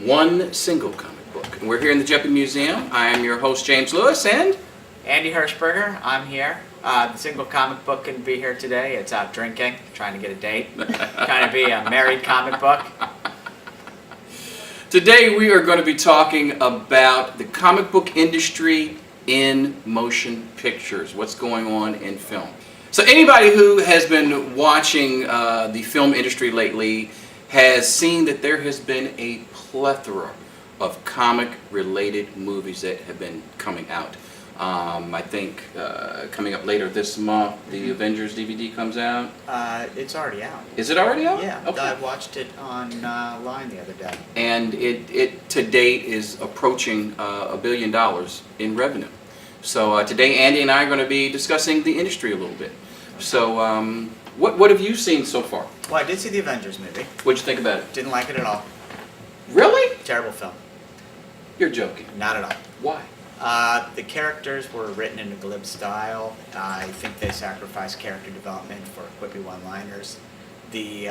One single comic book. And we're here in the Jeppy Museum. I am your host, James Lewis, and Andy Hirschberger. I'm here. The single comic book can be here today. It's out drinking, trying to get a date. Trying to be a married comic book. Today we are going to be talking about the comic book industry in motion pictures. What's going on in film. So anybody who has been watching the film industry lately has seen that there has been a plethora of comic-related movies that have been coming out. I think coming up later this month, the Avengers DVD comes out. It's already out. Is it already out? Yeah, okay. I watched it online the other day. And it to date is approaching $1 billion in revenue. So today Andy and I are going to be discussing the industry a little bit. So what have you seen so far? Well, I did see the Avengers movie. What'd you think about it? Didn't like it at all. Really? Terrible film. You're joking. Not at all. Why? The characters were written in a glib style. I think they sacrificed character development for quippy one-liners. The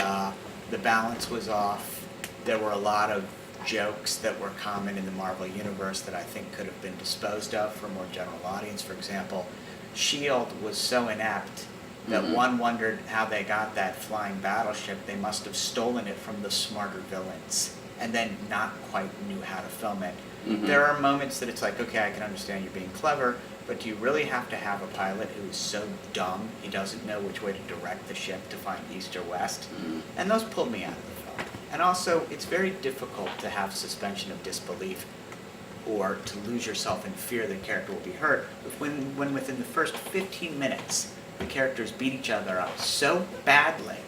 balance was off. There were a lot of jokes that were common in the Marvel Universe that I think could have been disposed of for a more general audience. For example, S.H.I.E.L.D. was so inept that one wondered how they got that flying battleship. They must have stolen it from the smarter villains and then not quite knew how to film it. There are moments that it's like, okay, I can understand you being clever, but do you really have to have a pilot who is so dumb he doesn't know which way to direct the ship to find east or west? And those pulled me out of the film. And also, it's very difficult to have suspension of disbelief or to lose yourself in fear that the character will be hurt when within the first 15 minutes the characters beat each other up so badly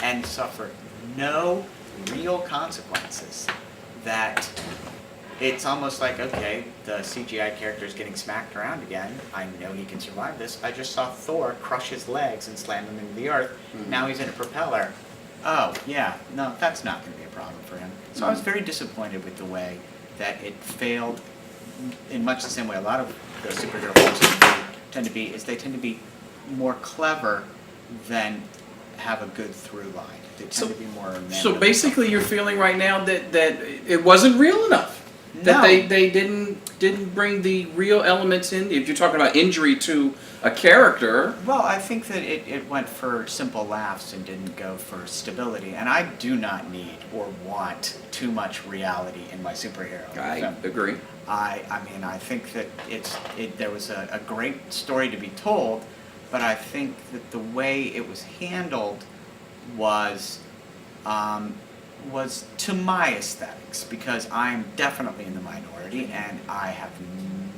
and suffer no real consequences that it's almost like, okay, the CGI character is getting smacked around again. I know he can survive this. I just saw Thor crush his legs and slam him into the earth. Now he's in a propeller. Oh, yeah, no, that's not going to be a problem for him. So I was very disappointed with the way that it failed in much the same way a lot of the superhero films tend to be, is they tend to be more clever than have a good through line. They tend to be more... So basically you're feeling right now that it wasn't real enough? That they didn't bring the real elements in? If you're talking about injury to a character... Well, I think that it went for simple laughs and didn't go for stability. And I do not need or want too much reality in my superhero film. I agree. I mean, I think that there was a great story to be told, but I think that the way it was handled was to my aesthetics, because I'm definitely in the minority and I have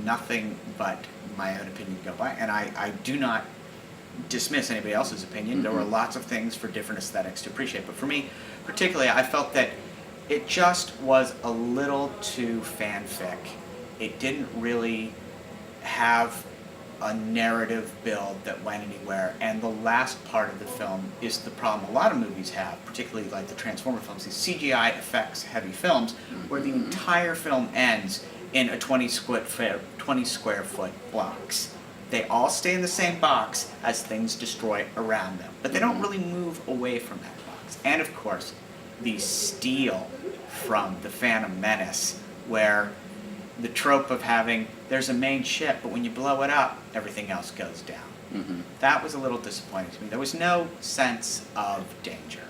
nothing but my own opinion to go by, and I do not dismiss anybody else's opinion. There were lots of things for different aesthetics to appreciate, but for me particularly, I felt that it just was a little too fanfic. It didn't really have a narrative build that went anywhere, and the last part of the film is the problem a lot of movies have, particularly like the Transformer films, these CGI effects heavy films, where the entire film ends in a 20 square foot blocks. They all stay in the same box as things destroy around them, but they don't really move away from that box. And of course, the steal from the Phantom Menace, where the trope of having, there's a main ship, but when you blow it up, everything else goes down. That was a little disappointing to me. There was no sense of danger,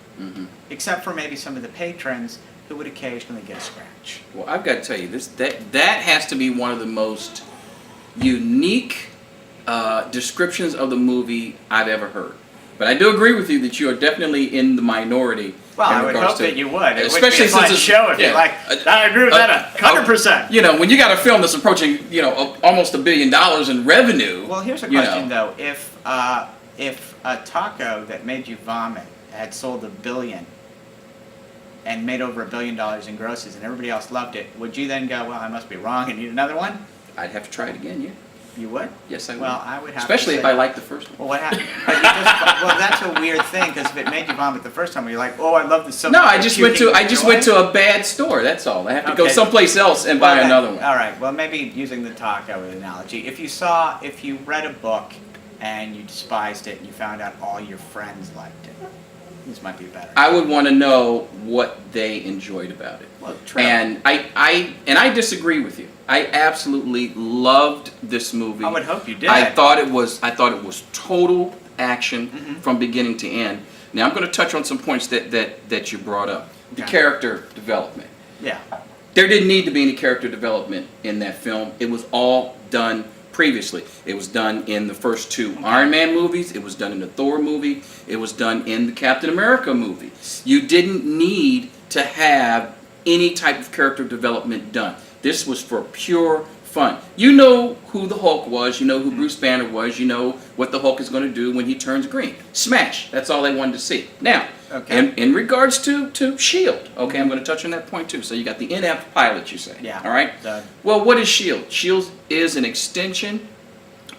except for maybe some of the patrons who would occasionally get a scratch. Well, I've got to tell you, that has to be one of the most unique descriptions of the movie I've ever heard. But I do agree with you that you are definitely in the minority. Well, in I would regards hope to, that you would. It especially would be a fun since show if you like. I agree with that 100%. You know, when you got a film that's approaching, you know, almost $1 billion in revenue. Well, here's a you question know. though: if a taco that made you vomit had sold $1 billion and made over $1 billion in grosses, and everybody else loved it, would you then go, "Well, I must be wrong and need another one"? I'd have to try it again, yeah. You would? Yes, I would. Well, I would have. Especially to if say, I like the first one. Well, what happened? Well, that's a weird thing because if it made you vomit the first time, you're like, "Oh, I love this so No, much." I just went to a bad store. That's all. I have to go Okay. someplace else and buy another one. All right. Well, maybe using the taco analogy. If you read a book and you despised it and you found out all your friends liked it, this might be better. I would want to know what they enjoyed about it. Well, true. And I disagree with you. I absolutely loved this movie. I would hope you did. I thought it was total action Mm-hmm. from beginning to end. Now I'm going to touch on some points that you brought up. The Okay. character development. Yeah. There didn't need to be any character development in that film. It was all done previously. It was done in the first two Iron Man movies. It was done in the Thor movie. It was done in the Captain America movie. You didn't need to have any type of character development done. This was for pure fun. You know who the Hulk was. You know who Bruce Banner was. You know what the Hulk is going to do when he turns green. Smash. That's all they wanted to see. Now, Okay. in regards to S.H.I.E.L.D., okay, I'm going to touch on that point too. So you got the inept pilot, you say. Yeah. All right? The- Well, what is S.H.I.E.L.D.? S.H.I.E.L.D. is an extension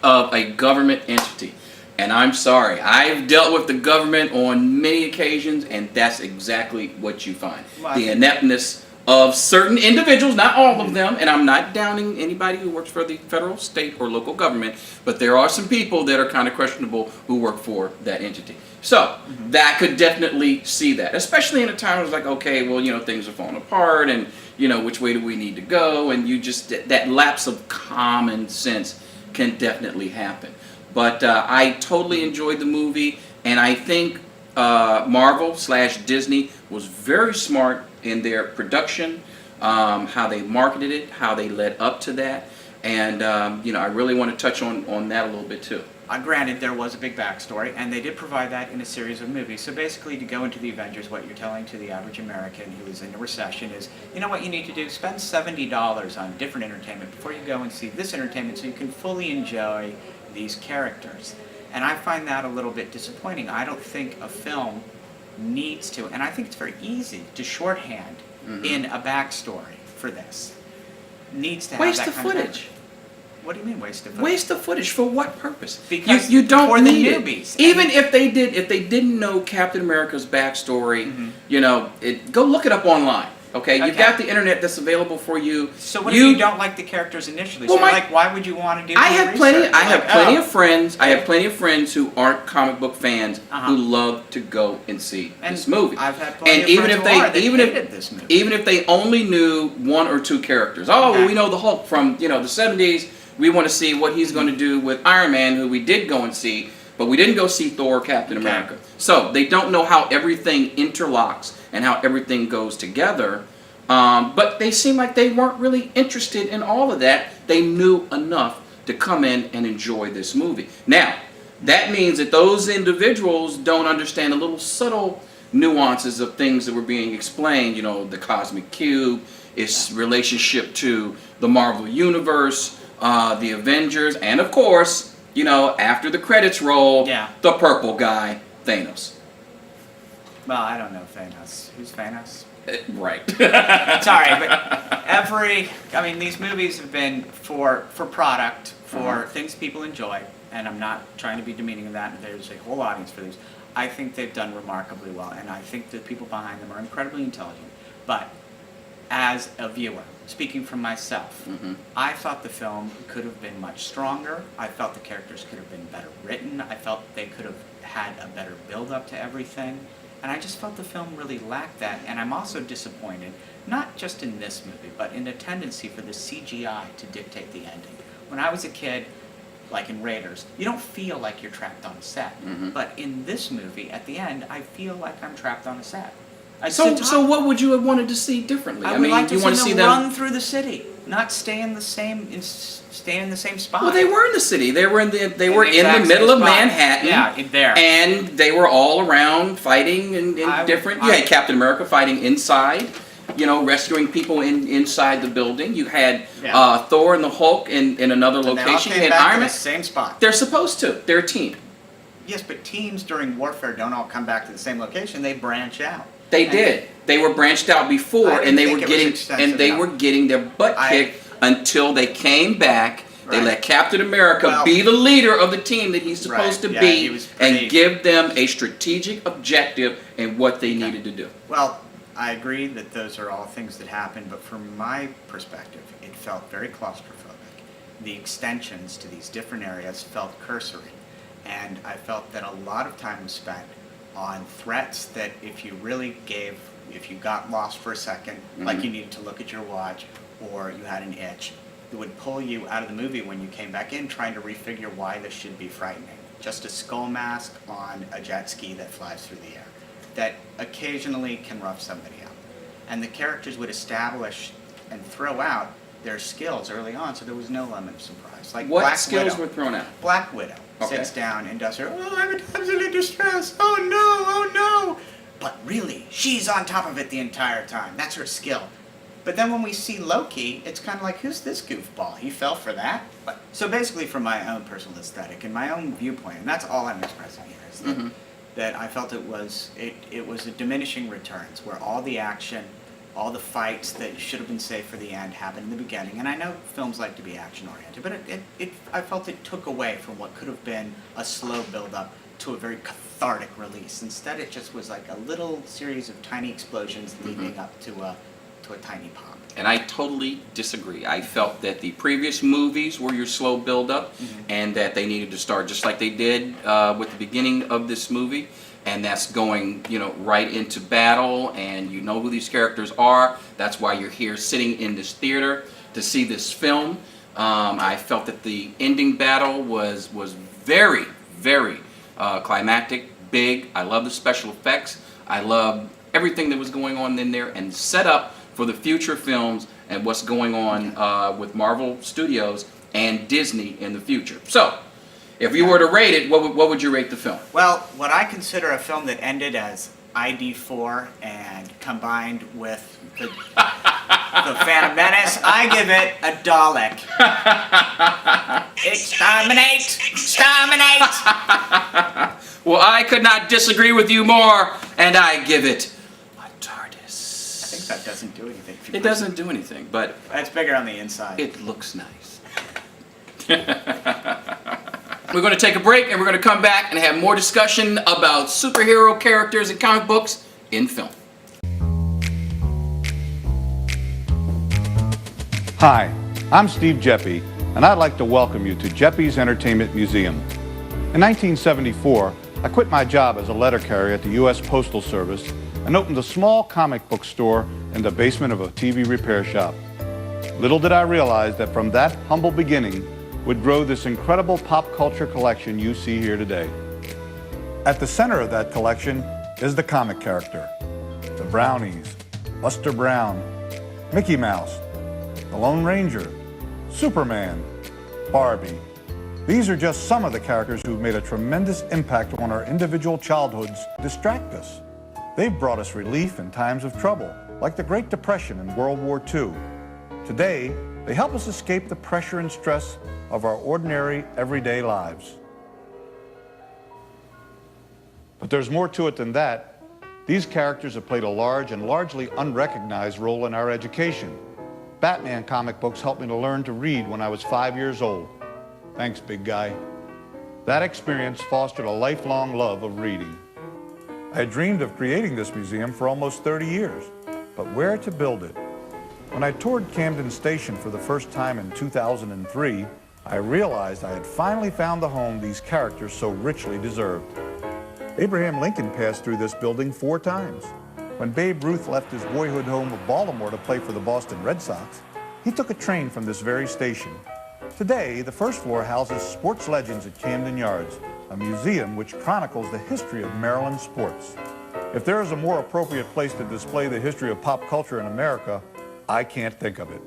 of a government entity. And I'm sorry, I've dealt with the government on many occasions, and that's exactly what you find. Well, I The think- ineptness of certain individuals, not all of them, and I'm not downing anybody who works for the federal, state, or local government, but there are some people that are kind of questionable who work for that entity. So, that could definitely see that, especially in a time where it's like, okay, well, you know, things are falling apart, and, you know, which way do we need to go, and you just, that lapse of common sense can definitely happen. But I totally enjoyed the movie, and I think Marvel/Disney was very smart in their production, how they marketed it, how they led up to that, and you know, I really want to touch on that a little bit too. Granted, there was a big backstory, and they did provide that in a series of movies. So basically, to go into the Avengers, what you're telling to the average American who is in a recession is, you know what you need to do? Spend $70 on different entertainment before you go and see this entertainment so you can fully enjoy these characters. And I find that a little bit disappointing. I don't think a film needs to, and I think it's very easy to shorthand in a backstory for this. Needs to have Waste that of kind of footage. backstory. What do you mean waste of footage? Waste of footage for what purpose? Because you don't for the need it. newbies. Even if they didn't know Captain America's backstory, you know, go look it up online. Okay, you've Okay. got the internet that's available for you. So what if you don't like the characters initially? Well, so you're my- like, why would you want to do? I more have plenty. research? I have Like, plenty oh, of friends. I have plenty of friends who aren't comic book fans Uh-huh. who love to go and see And this movie. I've had plenty And of even friends if who are that they even hated if this movie. even if they only knew one or two characters. Oh, Okay. we know the Hulk from the 70s. We want to see what he's going to do with Iron Man, who we did go and see, but we didn't go see Thor or Captain Okay. America. So they don't know how everything interlocks and how everything goes together. But they seem like they weren't really interested in all of that. They knew enough to come in and enjoy this movie. Now, that means that those individuals don't understand the little subtle nuances of things that were being explained. You know, the cosmic cube, its relationship to the Marvel Universe, the Avengers, and of course, you know, after the credits roll, Yeah. the purple guy, Thanos. Well, I don't know Thanos. Who's Thanos? Right. Sorry, but these movies have been for product, for things people enjoy, and I'm not trying to be demeaning of that. There's a whole audience for these. I think they've done remarkably well, and I think the people behind them are incredibly intelligent. But as a viewer, speaking for myself, I thought the film could have been much stronger. I felt the characters could have been better written. I felt they could have had a better build-up to everything. And I just felt the film really lacked that. And I'm also disappointed, not just in this movie, but in the tendency for the CGI to dictate the ending. When I was a kid, like in Raiders, you don't feel like you're trapped on a set. But in this movie, at the end, I feel like I'm trapped on a set. So what would you have wanted to see differently? I would like to you want see to them see them run through the city. not stay in the same spot. Well, they were in the city. They were in the exact middle same of spot. Manhattan. Yeah, in there. And they were all around fighting in different. You had Captain America fighting inside, rescuing people inside the building. You had Thor and the Hulk in another location. They all came back to the same spot. They're supposed to. They're a team. Yes, but teams during warfare don't all come back to the same location. They branch out. They did. They were branched out before, and they were getting their butt kicked until they came back. They let Captain America be the leader of the team that he's supposed to be, and give them a strategic objective and what they needed to do. Well, I agree that those are all things that happen, but from my perspective, it felt very claustrophobic. The extensions to these different areas felt cursory, and I felt that a lot of time was spent on threats that if you got lost for a second, like you needed to look at your watch, or you had an itch, it would pull you out of the movie when you came back in trying to refigure why this should be frightening. Just a skull mask on a jet ski that flies through the air, that occasionally can rough somebody up. And the characters would establish and throw out their skills early on, so there was no element of surprise. Like What Black skills Widow. were thrown out? Black Widow Okay. sits down and does her, I'm in absolute distress, oh no. But really, she's on top of it the entire time. That's her skill. But then when we see Loki, it's kind of like, who's this goofball? He fell for that? So basically from my own personal aesthetic and my own viewpoint, and that's all I'm expressing here, is that I felt it was a diminishing returns, where all the action, all the fights that should have been saved for the end happened in the beginning. And I know films like to be action-oriented, but I felt it took away from what could have been a slow build-up to a very cathartic release. Instead, it just was like a little series of tiny explosions leading up to a tiny pop. And I totally disagree. I felt that the previous movies were your slow build-up, and that they needed to start just like they did with the beginning of this movie, and that's going, right into battle, and you know who these characters are. That's why you're here sitting in this theater to see this film. I felt that the ending battle was very, very climactic, big. I love the special effects. I love everything that was going on in there, and set up for the future films and what's going on with Marvel Studios and Disney in the future. So, if you were to rate it, what would you rate the film? Well, what I consider a film that ended as ID4 and combined with the Phantom Menace, I give it a Dalek. Exterminate! Exterminate! Well, I could not disagree with you more, and I give it a TARDIS. I think that doesn't do anything. It doesn't do anything, but it's bigger on the inside. it looks nice. We're going to take a break, and we're going to come back and have more discussion about superhero characters and comic books in film. Hi, I'm Steve Jeppy, and I'd like to welcome you to Jeppy's Entertainment Museum. In 1974, I quit my job as a letter carrier at the U.S. Postal Service and opened a small comic book store in the basement of a TV repair shop. Little did I realize that from that humble beginning would grow this incredible pop culture collection you see here today. At the center of that collection is the comic character, the Brownies, Buster Brown, Mickey Mouse, the Lone Ranger, Superman, Barbie. These are just some of the characters who've made a tremendous impact on our individual childhoods to distract us. They've brought us relief in times of trouble, like the Great Depression and World War II. Today, they help us escape the pressure and stress of our ordinary, everyday lives. But there's more to it than that. These characters have played a large and largely unrecognized role in our education. Batman comic books helped me to learn to read when I was 5 years old. Thanks, big guy. That experience fostered a lifelong love of reading. I had dreamed of creating this museum for almost 30 years, but where to build it? When I toured Camden Station for the first time in 2003, I realized I had finally found the home these characters so richly deserved. Abraham Lincoln passed through this building 4 times. When Babe Ruth left his boyhood home of Baltimore to play for the Boston Red Sox, he took a train from this very station. Today, the first floor houses Sports Legends at Camden Yards, a museum which chronicles the history of Maryland sports. If there is a more appropriate place to display the history of pop culture in America, I can't think of it.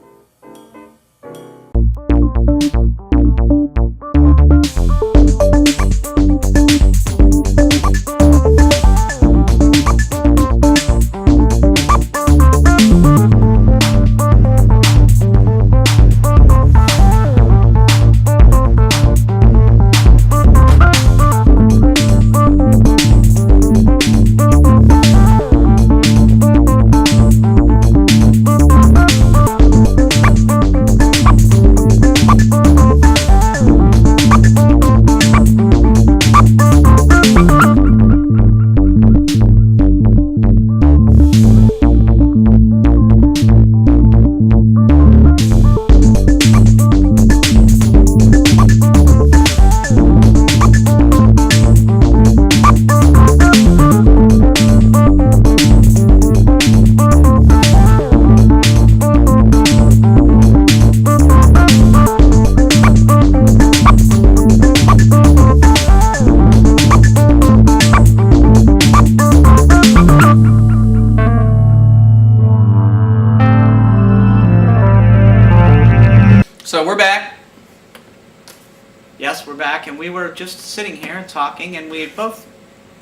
Yes, we're back, and we were just sitting here talking, and we both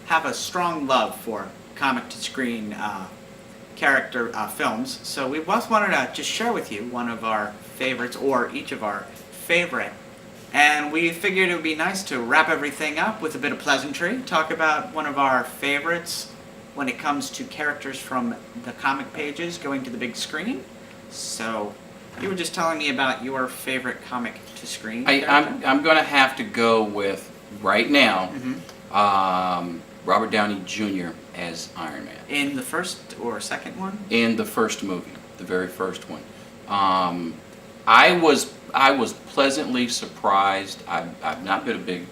have a strong love for comic-to-screen character films. So we both wanted to just share with you one of our favorites, or each of our favorite. And we figured it would be nice to wrap everything up with a bit of pleasantry, talk about one of our favorites when it comes to characters from the comic pages going to the big screen. So you were just telling me about your favorite comic to screen. I'm going to have to go with, right now, Robert Downey Jr. as Iron Man. In the first or second one? In the first movie, the very first one. I was pleasantly surprised. I've not been a big,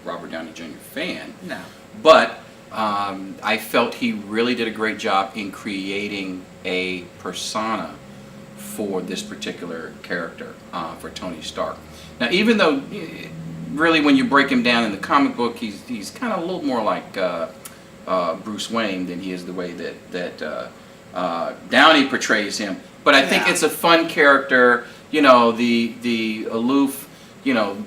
Robert Downey Jr. fan. No. But I felt he really did a great job in creating a persona for this particular character, for Tony Stark. Now, even though, really, when you break him down in the comic book, he's kind of a little more like Bruce Wayne than he is the way that Downey portrays him. But I think it's a fun character, the aloof,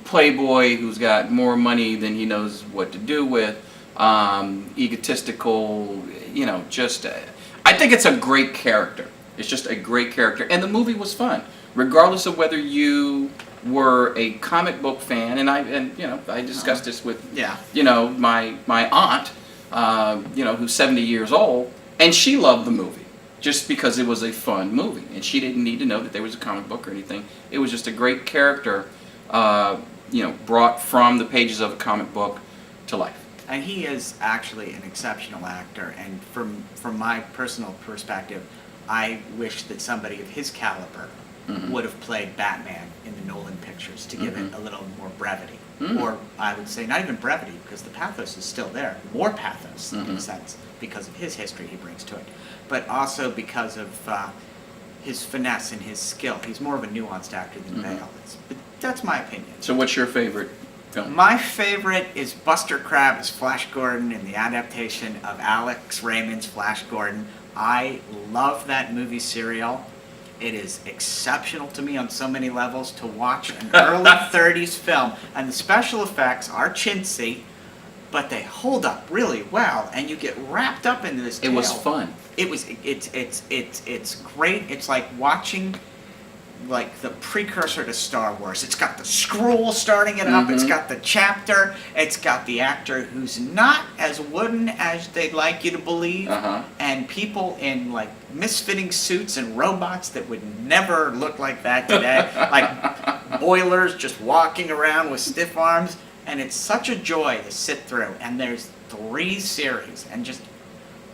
playboy who's got more money than he knows what to do with, egotistical, I think it's a great character. It's just a great character. And the movie was fun, regardless of whether you were a comic book fan, and I discussed this with, my aunt, who's 70 years old, and she loved the movie. Just because it was a fun movie, and she didn't need to know that there was a comic book or anything. It was just a great character, brought from the pages of a comic book to life. And he is actually an exceptional actor, and from my personal perspective, I wish that somebody of his caliber would have played Batman in the Nolan pictures to give it a little more brevity. Or I would say not even brevity, because the pathos is still there. More pathos, in a sense, because of his history he brings to it. But also because of his finesse and his skill. He's more of a nuanced actor than Bale is. But that's my opinion. So what's your favorite film? My favorite is Buster Crabbe as Flash Gordon in the adaptation of Alex Raymond's Flash Gordon. I love that movie serial. It is exceptional to me on so many levels to watch an early 30s film. And the special effects are chintzy, but they hold up really well, and you get wrapped up into this tale. It was fun. It's great. It's like watching the precursor to Star Wars. It's got the scroll starting it up. It's got the chapter. It's got the actor who's not as wooden as they'd like you to believe, and people in misfitting suits and robots that would never look like that today, like boilers just walking around with stiff arms. And it's such a joy to sit through. And there's 3 series, and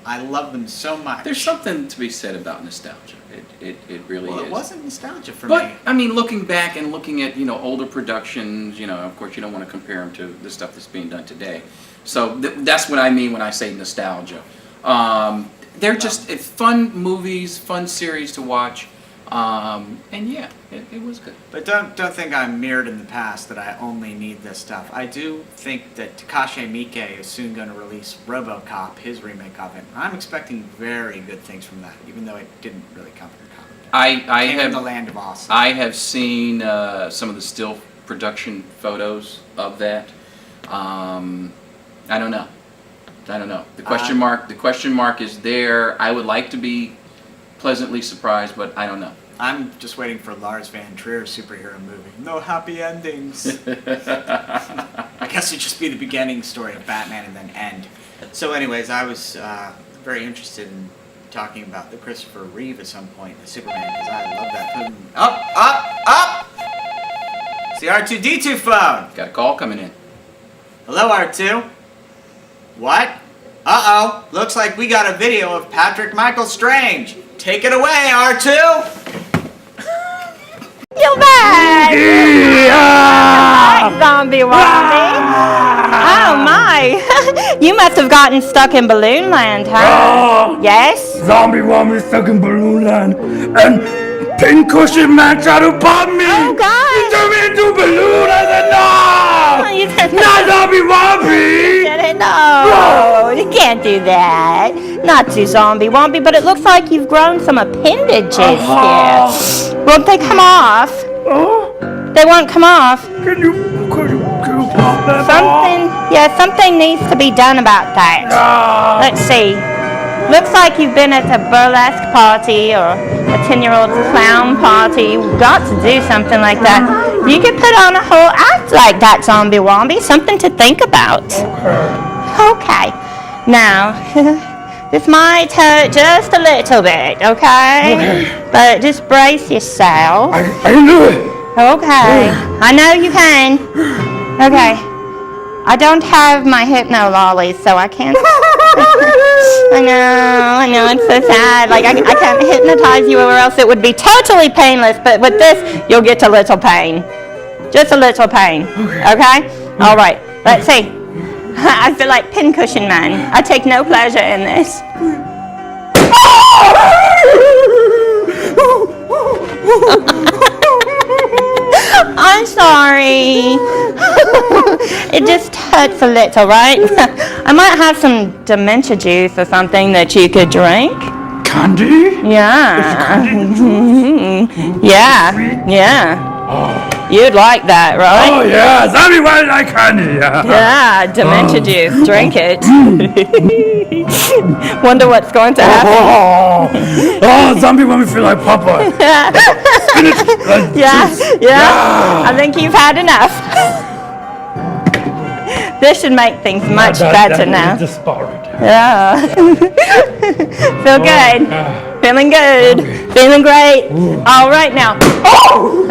I love them so much. There's something to be said about nostalgia. It really is. Well, it wasn't nostalgia for me. But, I mean, looking back and looking at, older productions, of course you don't want to compare them to the stuff that's being done today. So that's what I mean when I say nostalgia. They're just fun movies, fun series to watch. And yeah, it was good. But don't think I'm mirrored in the past, that I only need this stuff. I do think that Takashi Miike is soon going to release RoboCop, his remake of it. I'm expecting very good things from that, even though it didn't really come from comic. I Came have from the land of awesome. I have seen some of the still production photos of that. I don't know. The question mark is there. I would like to be pleasantly surprised, but I don't know. I'm just waiting for Lars Van Trier's superhero movie. No happy endings. I guess it'd just be the beginning story of Batman and then end. So anyways, I was very interested in talking about the Christopher Reeve at some point, the Superman, because I love that film. Up! It's the R2-D2 phone! Got a call coming in. Hello, R2. What? Uh-oh, looks like we got a video of Patrick Michael Strange. Take it away, R2! You back! Hi, Zombie Wombie. Oh my! You must have gotten stuck in Balloon Land, huh? Yes? Zombie Woman stuck in Balloon Land, and Pincushion Man tried to pop me! Oh God! He turned me into a balloon! I said, no! You said Not Zombie Wombie! no, you can't do that. Not to Zombie Wombie, but it looks like you've grown some appendages here. Won't they come off? Oh, They won't come off. could you Something needs to be done about that. Let's see. Looks like you've been at a burlesque party or a 10-year-old clown party. You've got to do something like that. You could put on a whole act like that, Zombie Wombi. Something to think about. Okay. Now, this might hurt just a little bit, okay? But just brace yourself. I can do it. Okay. I know you can. Okay. I don't have my hypno lollies, so I can't. I know, it's so sad. Like, I can't hypnotize you or else it would be totally painless, but with this, you'll get a little pain. Just a little pain. Okay? All right. Let's see. I feel like Pincushion Man. I take no pleasure in this. I'm sorry. It just hurts a little, right? I might have some dementia juice or something that you could drink. Candy? Yeah. Yeah. You'd like that, right? Oh yeah, Zombie Wombi like candy. Yeah, dementia juice. Drink it. Wonder what's going to happen. Zombie Wombi feel like Papa. Yeah. I think you've had enough. This should make things much better now. Yeah. Feel good. Feeling good. Feeling great. All right now. Oh!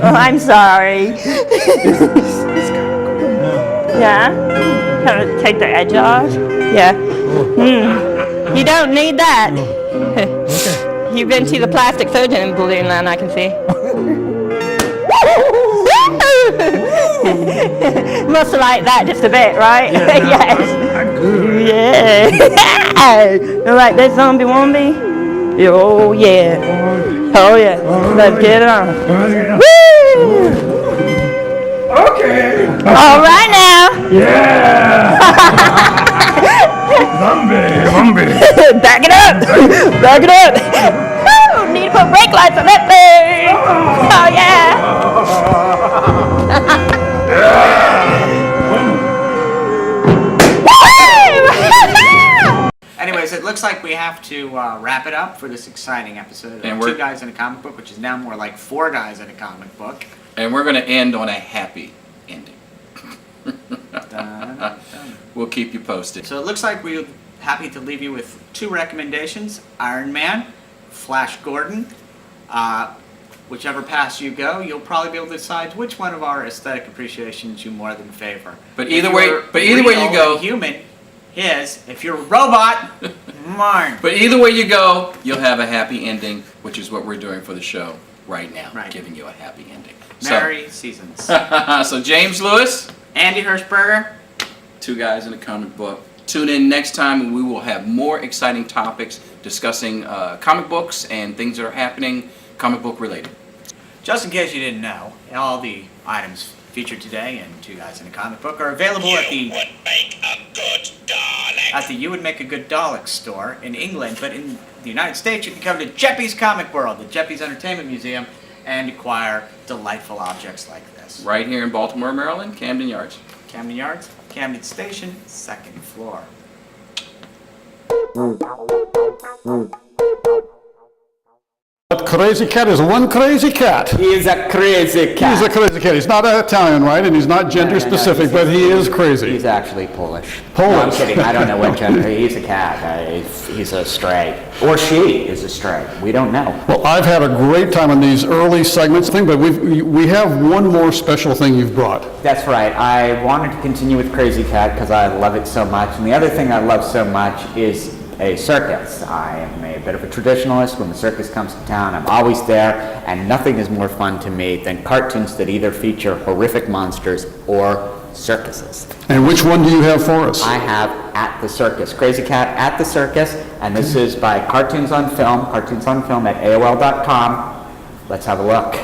Oh, I'm sorry. Yeah? Kind of take the edge off? Yeah. You don't need that. You've been to the plastic surgeon in Balloon Land, I can see. Must like that just a bit, right? Yes. Yeah. You like that, Zombie Wombi? Oh yeah. Oh yeah. Let's get it on. Woo! Okay. All right now. Yeah. Zombie Wombi. Back it up. Back it up. Woo! Need to put brake lights on that thing. Oh yeah. Anyways, it looks like we have to wrap it up for this exciting episode of Two Guys in a Comic Book, which is now more like Four Guys in a Comic Book. And we're going to end on a happy ending. We'll keep you posted. So it looks like we're happy to leave you with two recommendations: Iron Man, Flash Gordon. Whichever path you go, you'll probably be able to decide which one of our aesthetic appreciations you more than favor. But either way you go, human, his. If you're a robot, mine. But either way you go, you'll have a happy ending, which is what we're doing for the show right now, giving you a happy ending. Merry seasons. So James Lewis, Andy Hirschberger, Two Guys in a Comic Book. Tune in next time and we will have more exciting topics discussing comic books and things that are happening comic book related. Just in case you didn't know, all the items featured today in Two Guys in a Comic Book are available at the You Would Make a Good Dalek store in England, but in the United States you can come to Jeppy's Comic World, the Jeppy's Entertainment Museum, and acquire delightful objects like this. Right here in Baltimore, Maryland, Camden Yards. Camden Yards, Camden Station, 2nd floor. That crazy cat is one crazy cat. He is a crazy cat. He's a crazy cat. He's not Italian, right? And he's not gender specific, but he is crazy. He's actually Polish. Polish. No, I'm kidding. I don't know what gender. He's a cat. He's a stray. Or she is a stray. We don't know. Well, I've had a great time on these early segments thing, but we have one more special thing you've brought. That's right. I wanted to continue with Crazy Cat because I love it so much. And the other thing I love so much is a circus. I am a bit of a traditionalist. When the circus comes to town, I'm always there, and nothing is more fun to me than cartoons that either feature horrific monsters or circuses. And which one do you have for us? I have At the Circus, Crazy Cat at the Circus, and this is by Cartoons on Film at AOL.com. Let's have a look.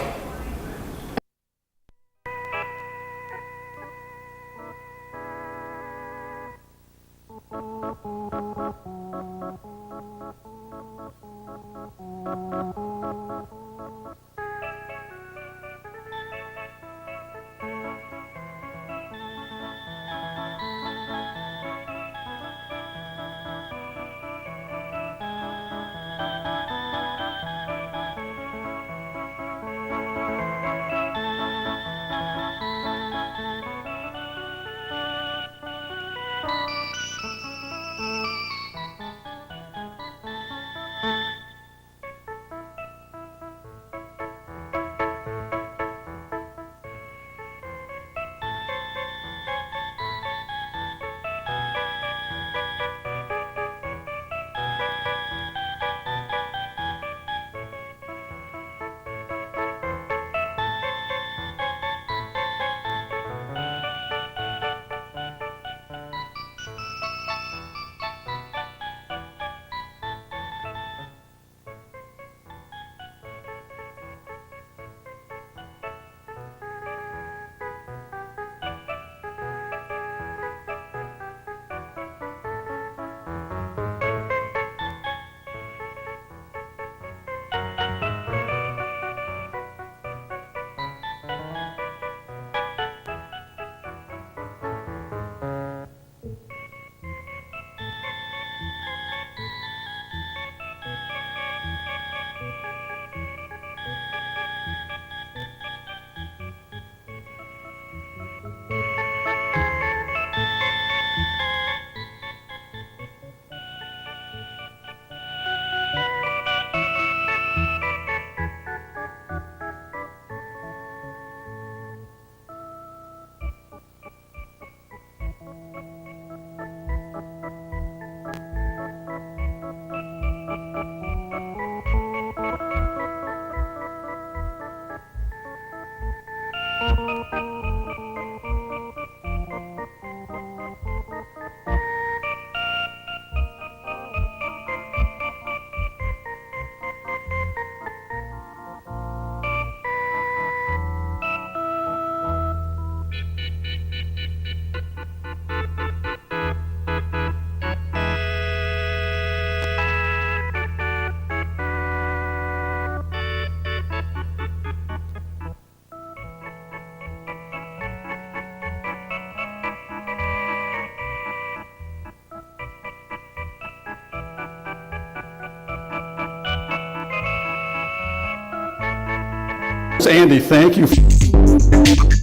Andy, thank you.